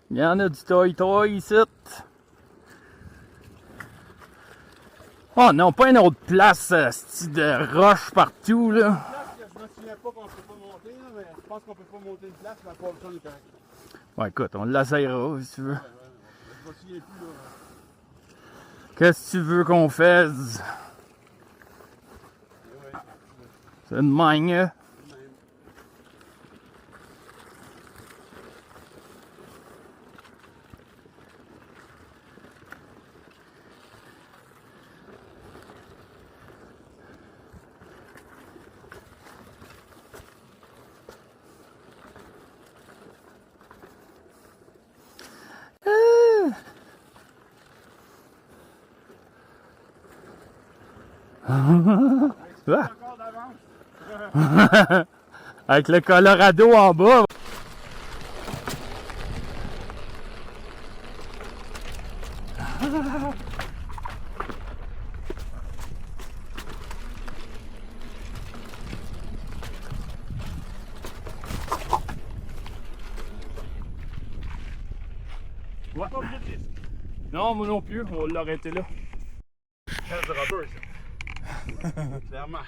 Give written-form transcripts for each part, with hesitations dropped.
Il y en a du toy-toy ici. Oh non, pas une autre place, style de roche partout, là. Je me souviens pas qu'on peut pas monter, là, mais je pense qu'on peut pas monter une place, mais pas besoin de correct. Ouais, écoute, on l'essayera si tu veux. Je me souviens plus, là. Qu'est-ce que tu veux qu'on fasse? C'est une magne, hein? Ah. Avec le Colorado en bas. Ouais. Non, moi non plus, on l'aurait été là. Casse de rubber, ça. Clairement.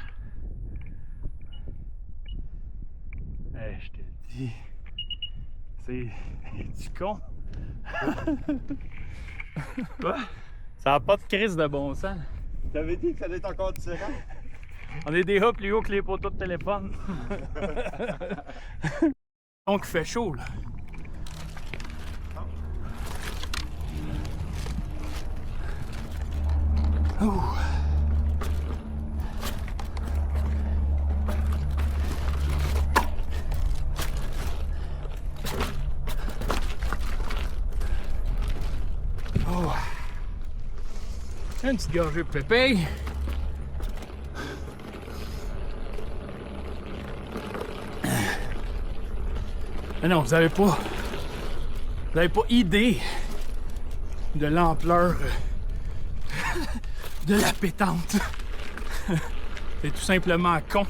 Hey, je te dis. C'est du con. Quoi? Ça n'a pas de crise de bon sens. T'avais dit que ça allait être encore différent? On est déjà plus haut que les poteaux de téléphone. Donc il fait chaud là. Oh. Oh. Une petite gorgée de pépé. Mais non, vous avez pas idée de l'ampleur de la pétante. C'est tout simplement con.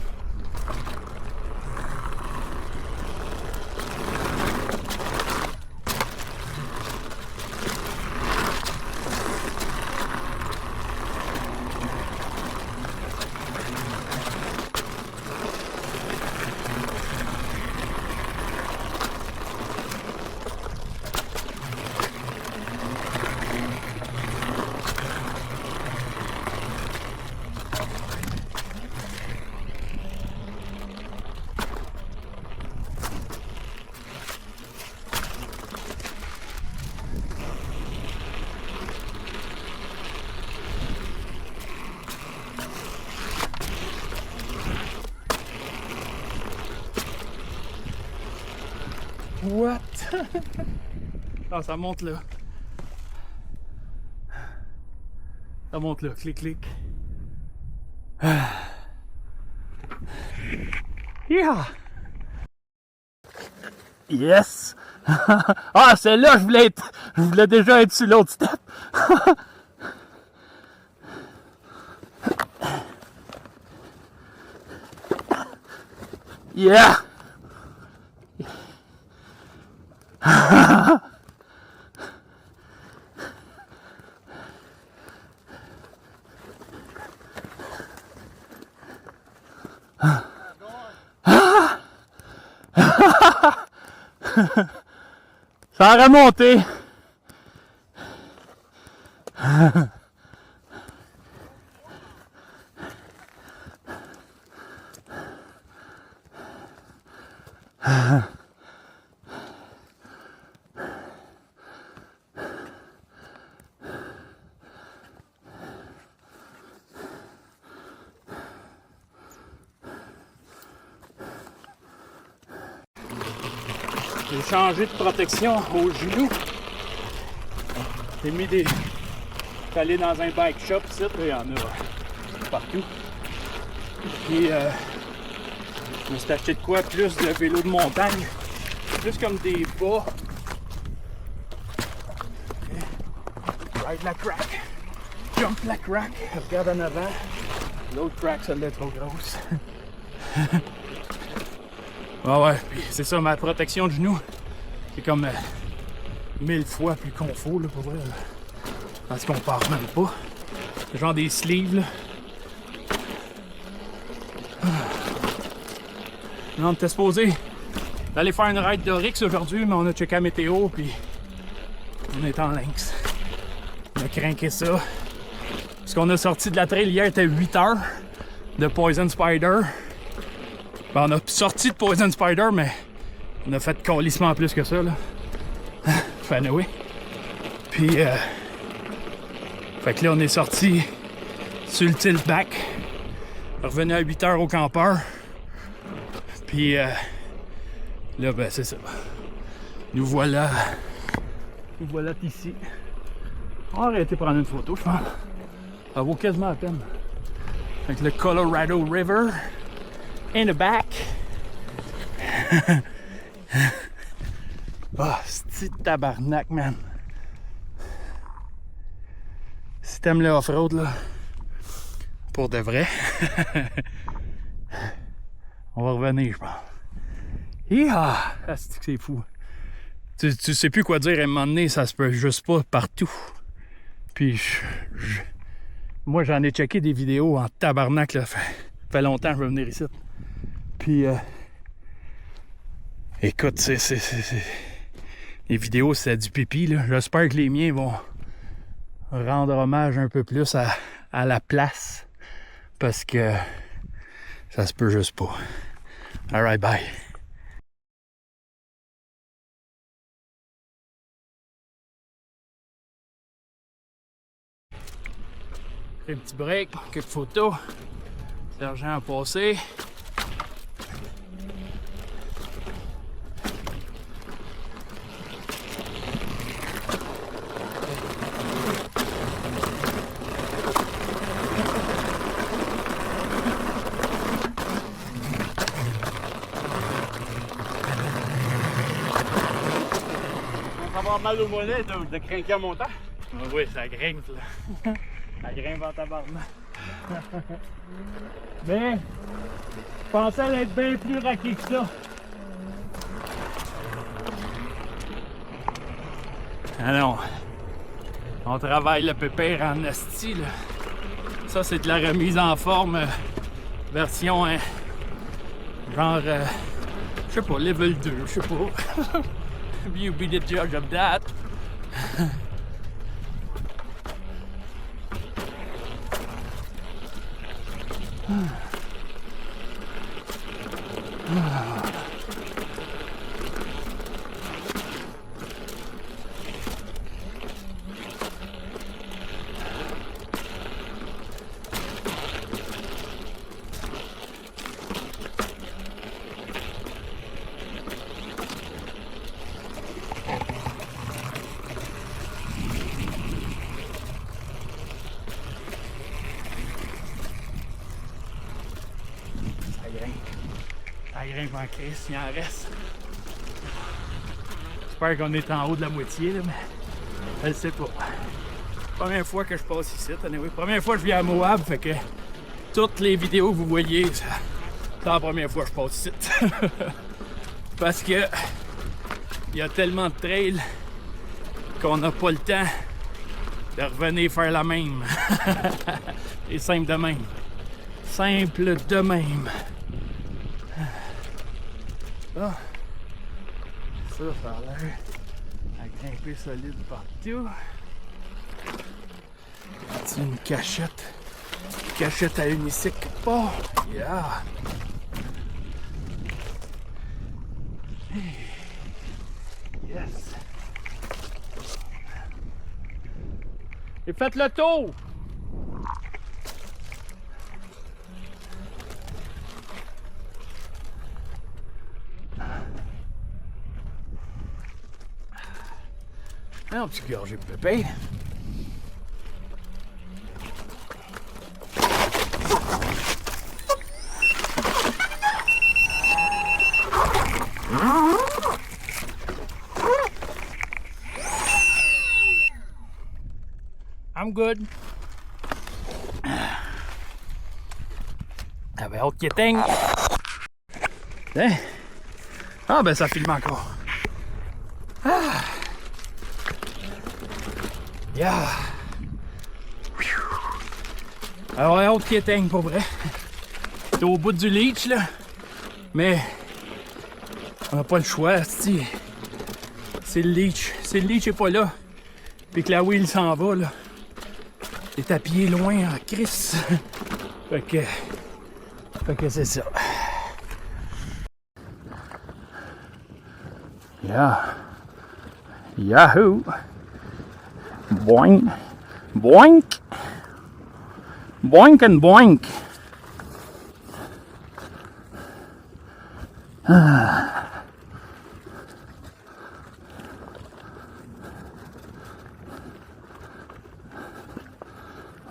What? Ah, ça monte là. Ça monte là, clic, clic. Yeah! Yes! Ah, c'est là je voulais déjà être sur l'autre step. Yeah! Ça a remonté. J'ai changé de protection aux genoux. J'ai mis des... J'étais allé dans un bike shop ici, il y en a partout. Puis je me suis acheté de quoi plus de vélo de montagne. Plus comme des bas. Ride la crack. Jump la crack. Regarde en avant. L'autre crack, celle-là est trop grosse. Ah ouais, puis c'est ça ma protection de genou. C'est comme 1000 fois plus confort, là, pour vrai. Là. Parce qu'on part même pas. Genre des sleeves, là. On était supposé d'aller faire une ride d'Oryx aujourd'hui, mais on a checké la météo, puis on est en lynx. On a craqué ça. Parce qu'on a sorti de la trail hier, il était 8h de Poison Spider. Ben, on a sorti de Poison Spider, mais on a fait calissement plus que ça, là. Fait anyway. Puis, fait que là, on est sorti sur le tilt-back. Revenu à 8h au campeur. Puis, là, ben, c'est ça. Nous voilà ici. On va arrêter de prendre une photo, je pense. Ça vaut quasiment la peine. Avec le Colorado River in the back. Ah, c'est tabarnak, man. Si t'aimes le off-road, là, pour de vrai, on va revenir, je pense. Hiha! C'est fou. Tu sais plus quoi dire à un moment donné, ça se peut juste pas partout. Puis, moi, j'en ai checké des vidéos en tabarnak, là. Fait longtemps que je veux venir ici. Puis, écoute, les vidéos, c'est du pipi, là. J'espère que les miens vont rendre hommage un peu plus à la place. Parce que ça se peut juste pas. Alright, bye. Un petit break, quelques photos. L'argent a passé. On va avoir mal au mollet de craquer en montant. Ah oui, ça grimpe, là. Ça grimpe en tabarnak. Mais, je pensais être bien plus raqué que ça. Ah non. On travaille le pépère en asti, là. Ça, c'est de la remise en forme version, hein, genre, je sais pas, level 2, je sais pas. You be the judge of that. Ça grimpe en crise, il en reste. J'espère qu'on est en haut de la moitié, là, mais je ne sais pas. Première fois que je passe ici, anyway. Première fois que je viens à Moab, fait que toutes les vidéos que vous voyez, c'est la première fois que je passe ici. Parce que il y a tellement de trails qu'on n'a pas le temps de revenir faire la même. C'est simple de même. Simple de même. Ah. Ça a l'air à grimper solide partout. C'est une cachette. Cachette à unicycle quelque part. Yeah. Yes. Et faites le tour! Un petit gorgé de pépé. I'm good. Ah ben, autre quéting. Hein? Ah ben, ça filme encore. Ah. Yeah! Alors, hâte qu'il éteigne, pour vrai. T'es au bout du leech, là. Mais on n'a pas le choix, c'est le leech. Si le leech n'est pas là, puis que la wheel s'en va, là, t'es à pied loin en crisse. Fait que c'est ça. Yeah. Yahoo! Boink! Boink! Boink and boink!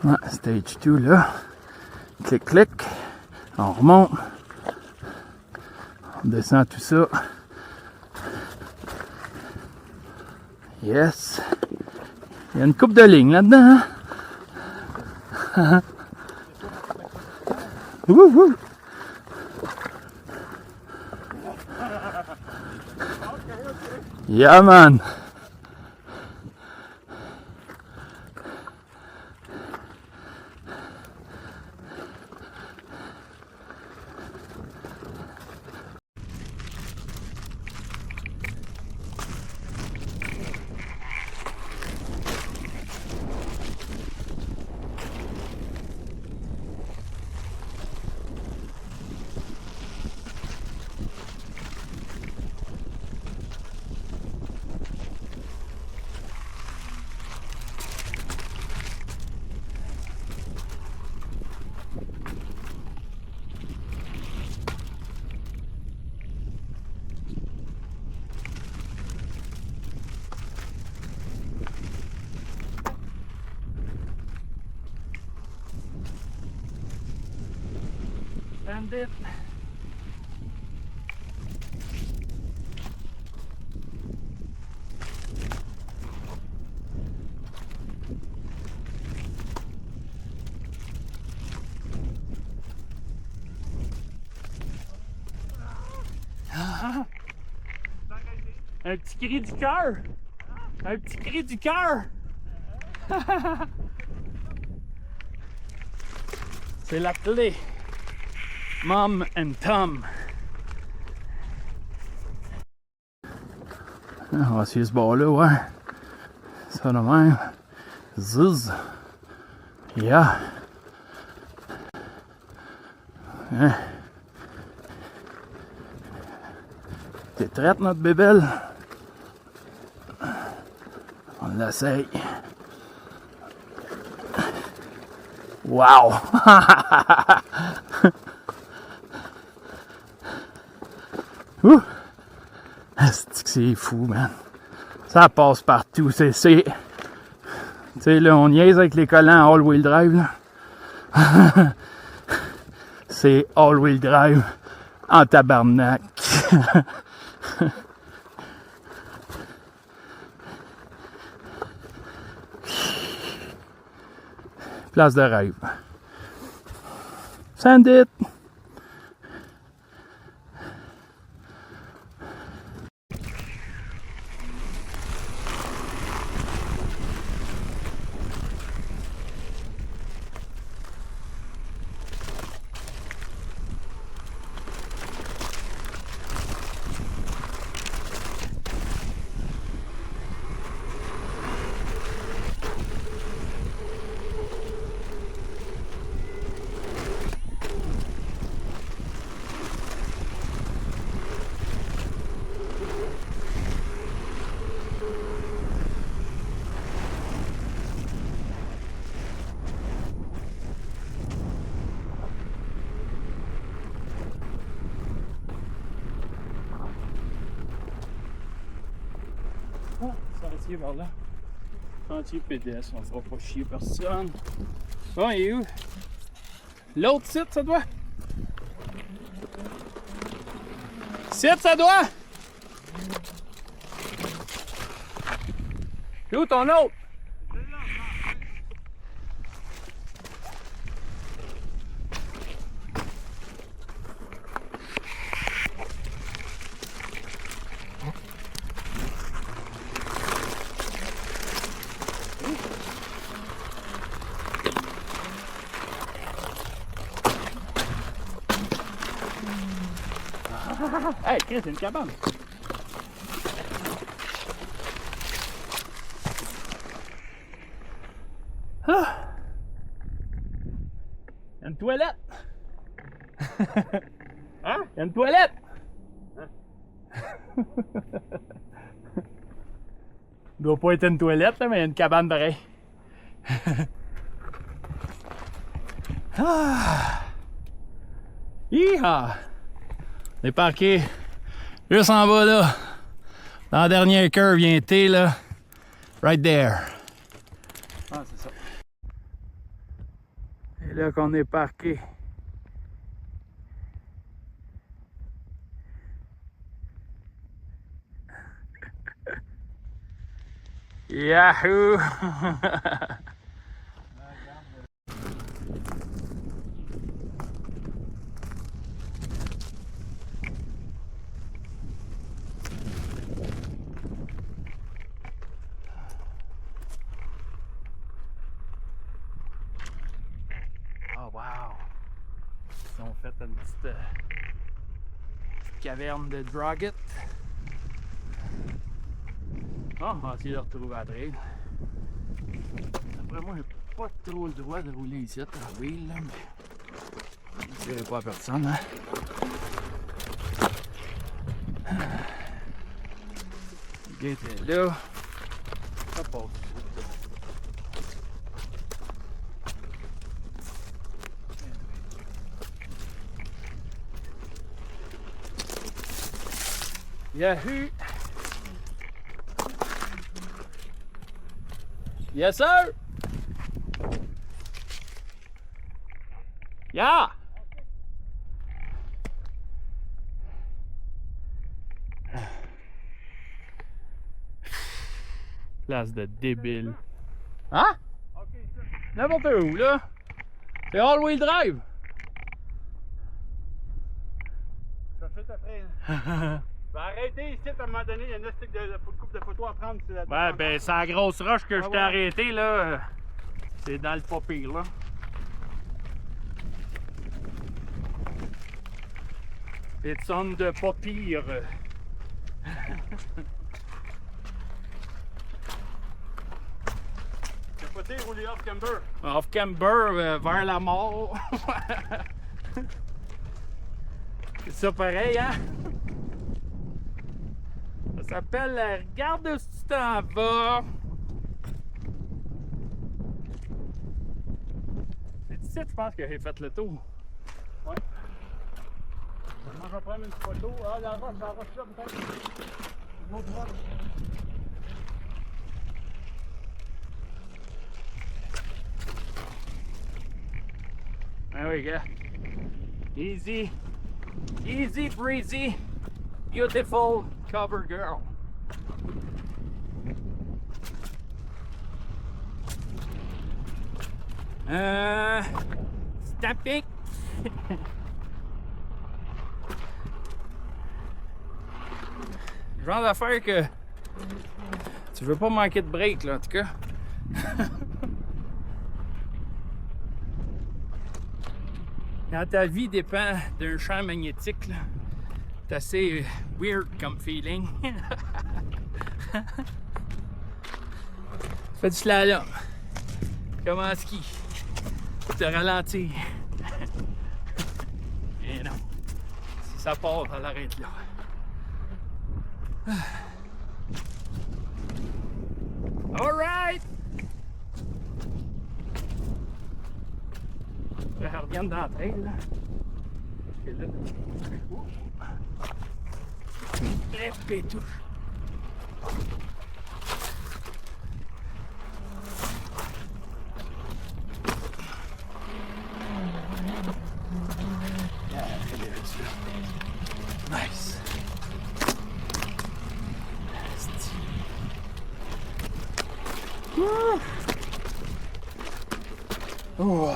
Ouais, stage 2 là. Clic, clic. On remonte. On descend tout ça. Yes. Il y a une coupe de lignes là-dedans. Hein? Wouhou! Yeah, man. And it. Un petit cri du cœur! Un petit cri du cœur! C'est la clé! Mom and Tom! On va essayer ce bord-là, ouais. Ça de même. Zuz! Yeah! Hein? T'es traite, notre bébelle? On l'essaye. Wow! Ouh! C'est fou, man. Ça passe partout. Tu sais, là, on niaise avec les collants all-wheel drive, là. C'est all-wheel drive en tabarnak. Place de rêve. Send it! Sentier vers là. Sentier pédestre, on fera pas chier personne. Bon, il est où? L'autre site, ça doit? Site, ça doit? C'est où ton autre? Hey, Chris, c'est une cabane. Ah! Il y a une toilette. Hein? Il y a une toilette. Il doit pas être une toilette, là, mais il y a une cabane pareil. Ah! Hi-ha! On est parqué juste en bas là. Dans la dernière curve, vient T là. Right there. Ah, c'est ça. Et là qu'on est parqué. Yahoo! Oh wow! Ils ont fait une petite caverne de Dragot. Ah, on va essayer de retrouver la trail. Après moi, j'ai pas trop le droit de rouler ici, en wheel, là, mais je ne dirai pas à personne. Hein? Le gate est là. Ça passe. Yahoo! Yes, sir! Yeah! Place de débile. Hein? N'importe où, là. C'est all-wheel drive. Chercher ta traîne. Ben arrêtez ici à un moment donné, il y a une stick de coupe de photos à prendre. Ouais, ben c'est la grosse roche que je t'ai arrêté là. C'est dans le pas pire là. It's on de pas pire. Capoté, rouler off camber. Off camber vers la mort. C'est ça pareil, hein? Ça s'appelle regarde où tu t'en vas. C'est ici, je pense que j'ai fait le tour. Ouais. Moi, je vais prendre une photo. Ah, la roche là, peut-être. Une autre roche. Ah oui, gars. Easy. Easy breezy. Beautiful cover girl. Stamping. Genre d'affaire que tu veux pas manquer de break là en tout cas. Quand ta vie dépend d'un champ magnétique là, c'est assez weird comme feeling. Fais du slalom. Comme en ski. Te ralentir. Et non. Si ça part, elle arrête là. Alright! Je reviens dans la trail là. Et là. Répétouche. Nice. Oh.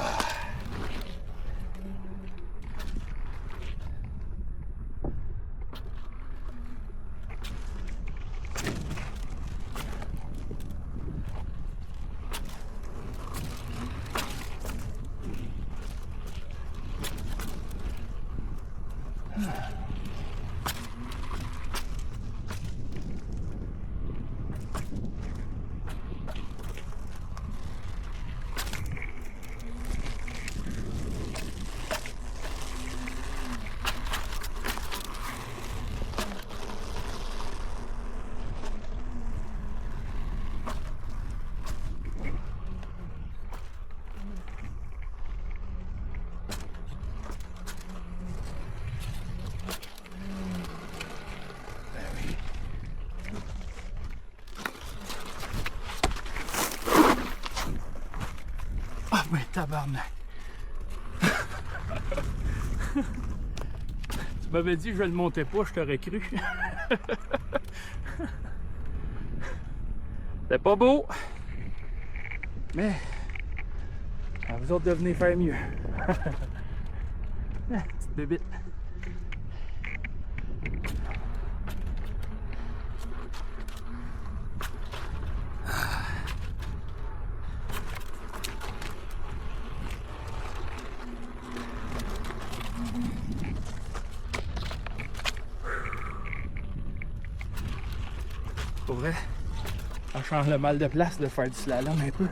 Mais tabarnak. Tu m'avais dit que je le montais pas, je t'aurais cru. C'était pas beau. Mais à vous autres de venir faire mieux. Petite bébite. Pour vrai, ça change le mal de place de faire du slalom un peu.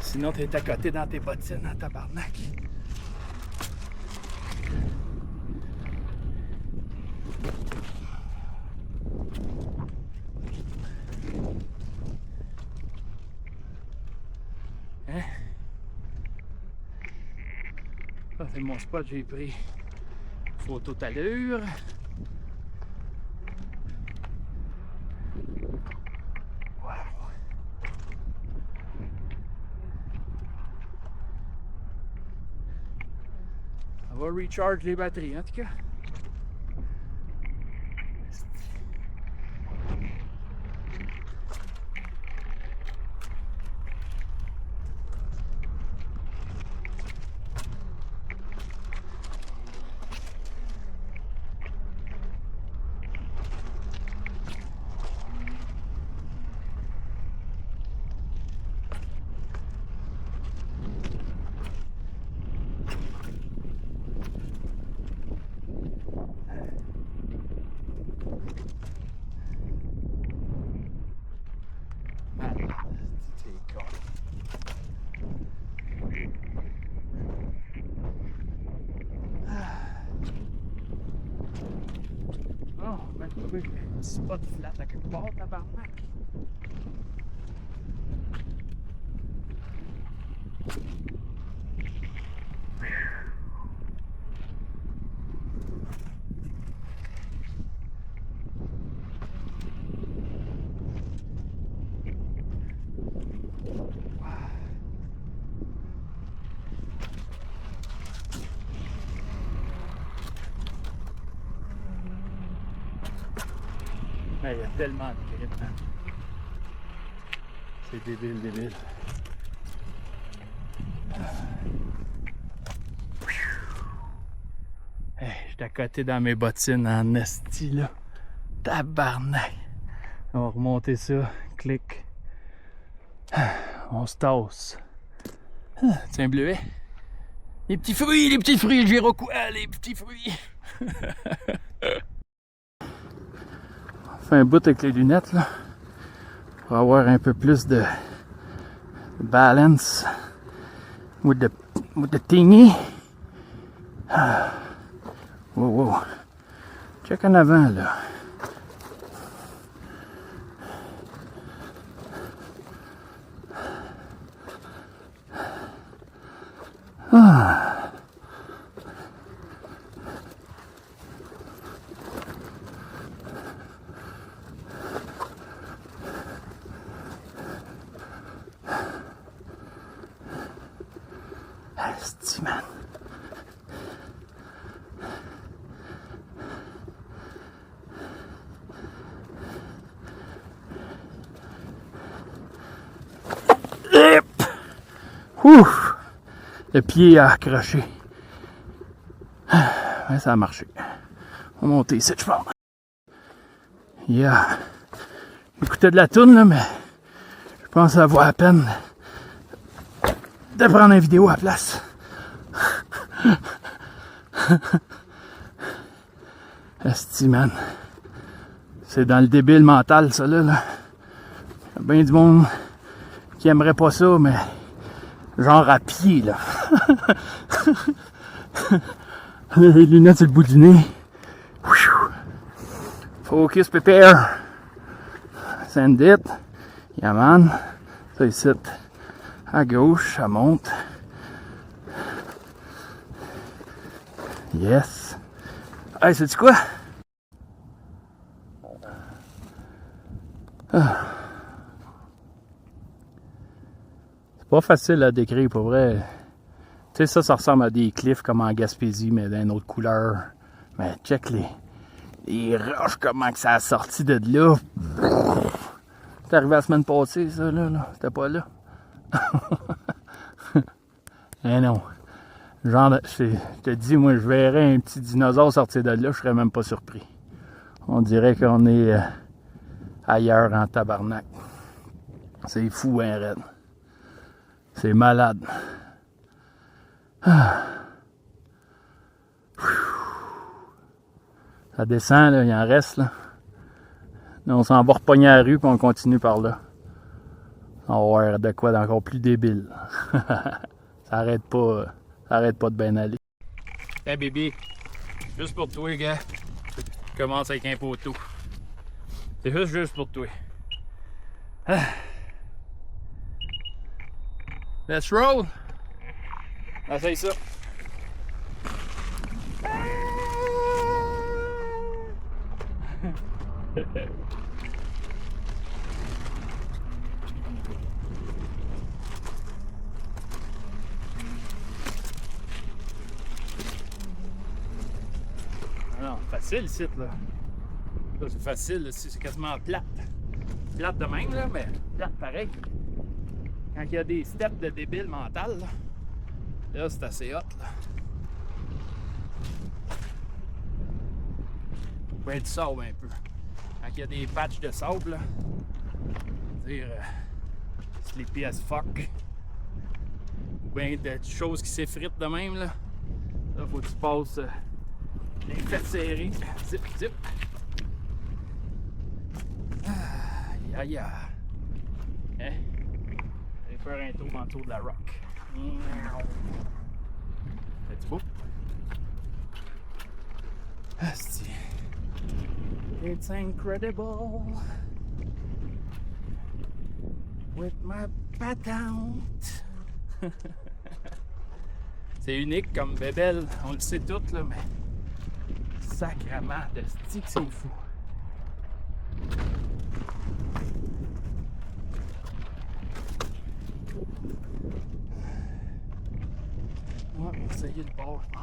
Sinon, t'es à côté dans tes bottines en tabarnak. Hein? Ça, c'est mon spot, j'ai pris photo d'allure. On va recharge les batteries en tout cas. Oh, ben trouver un petit spot flat à quelque part, tabarnak. Il y a tellement de grippe. Hein. C'est débile, débile. Hey, j'étais à côté dans mes bottines en esti là. Tabarnak. On va remonter ça. Clic. On se tasse. Tiens, bleuet. Les petits fruits, le Giroquois, les petits fruits. On fait un bout avec les lunettes là. Pour avoir un peu plus de balance with the thingy. Wow, wow. Check en avant là. Ah. Asti, man. Ouf! Le pied a accroché. Ouais, ça a marché. On va monter ici, je pense. Yeah. J'écoutais de la toune, là, mais je pense que ça vaut la peine de prendre une vidéo à la place. Asti, man. C'est dans le débile mental, ça, là. Il y a bien du monde qui aimerait pas ça, mais genre à pied, là. Les lunettes sur le bout du nez. Focus, prepare. Send it. Yeah, man. Ça, ici. À gauche, ça monte. Yes. Hey, sais-tu quoi? C'est Pas facile à décrire pour vrai. Tu sais, ça ressemble à des cliffs comme en Gaspésie, mais d'une autre couleur. Mais check les roches, comment que ça a sorti de là. C'est arrivé la semaine passée, ça, là. C'était pas là. Eh non. Genre, je te dis, moi, je verrais un petit dinosaure sortir de là, je serais même pas surpris. On dirait qu'on est ailleurs en tabarnak. C'est fou, hein, raide. C'est malade. Ça descend, là, il en reste, là. Là, on s'en va repogner à la rue, puis on continue par là. On va voir de quoi d'encore plus débile. Ça arrête pas de bien aller. Hey bébé, juste pour toi, gars. Je commence avec un poteau. C'est juste pour toi. Let's roll! Essaye ça. Non, facile ici, là. Ça, c'est facile, c'est quasiment plate. Plate de même, là, mais plate pareil. Quand il y a des steps de débile mental, là c'est assez hot, là. Ben, du sable un peu. Quand il y a des patchs de sable, là, dire sleepy as fuck. Ou bien des choses qui s'effritent de même, là. Là, faut que tu passes les fesses serrées. Zip, zip. Aïe, aïe, aïe. Hein? Je vais faire un tour en tour de la rock. C'est beau? Asti. It's incredible. With my patente. C'est unique comme bébelle, on le sait tout là, mais sacrement de stick, c'est fou. On va essayer le bord, je pense.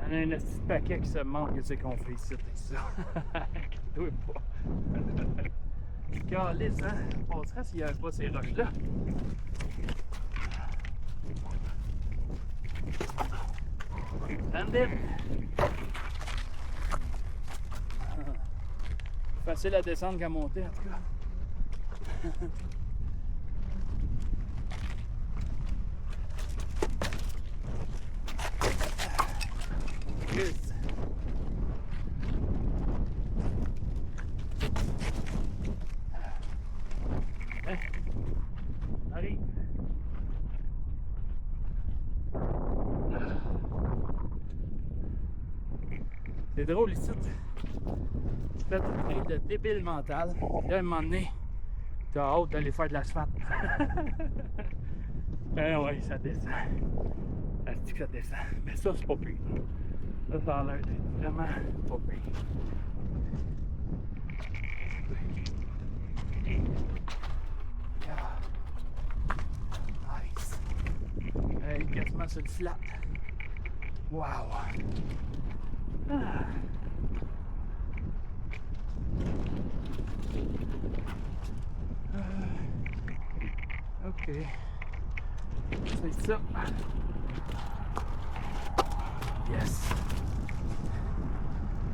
Il y en a un petit paquet qui se demande qu'est-ce qu'on fait ici avec ça. Dois pas. Calisse, hein? On passerait s'il n'y avait pas ces roches-là. Stand it! Facile à descendre qu'à monter, en tout cas. Good. Allez. C'est drôle ici. Tu fais un de débile mental. Là, à un moment donné, t'as hâte d'aller faire de l'asphalte. Ben ouais, ça descend. Ça dit que ça descend. Mais ça, c'est pas pire. Ça, ça a l'air d'être vraiment pas pire. Nice. Hey, quasiment sur le flat. Wow. Ah. Ok. C'est ça. Yes.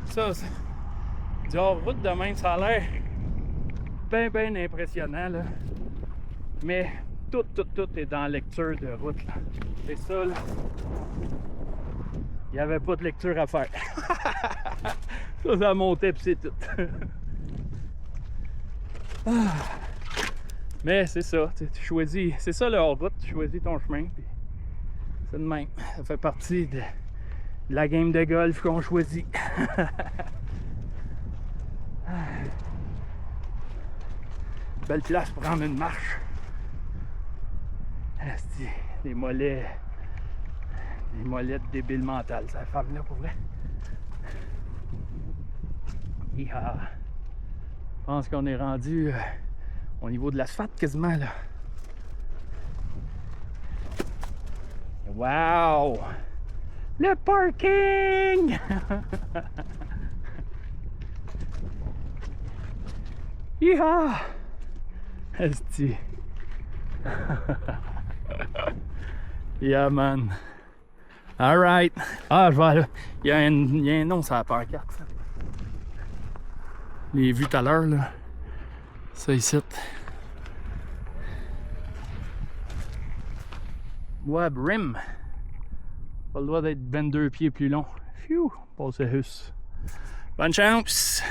Ça, du hors-route de même, ça a l'air bien impressionnant, là. Mais tout est dans la lecture de route, là. C'est ça, là. Il n'y avait pas de lecture à faire. Ça montait puis c'est tout. Mais c'est ça, tu choisis, c'est ça le hors-route, tu choisis ton chemin, puis c'est de même. Ça fait partie de la game de golf qu'on choisit. belle place pour prendre une marche. Asti, des mollets débiles mentales, cette femme-là, pour vrai. Hi-ha. Je pense qu'on est rendu au niveau de l'asphalte quasiment, là. Wow! Le parking! Hi-ha! Esti. Yeah, man. Alright. Ah, je vais aller. Il y a un nom sur la pancarte. Ça. Je l'ai vu tout à l'heure, là. Ça ici. Web Rim. Pas le droit d'être 22 pieds plus long. Phew, passe juste. Bonne chance!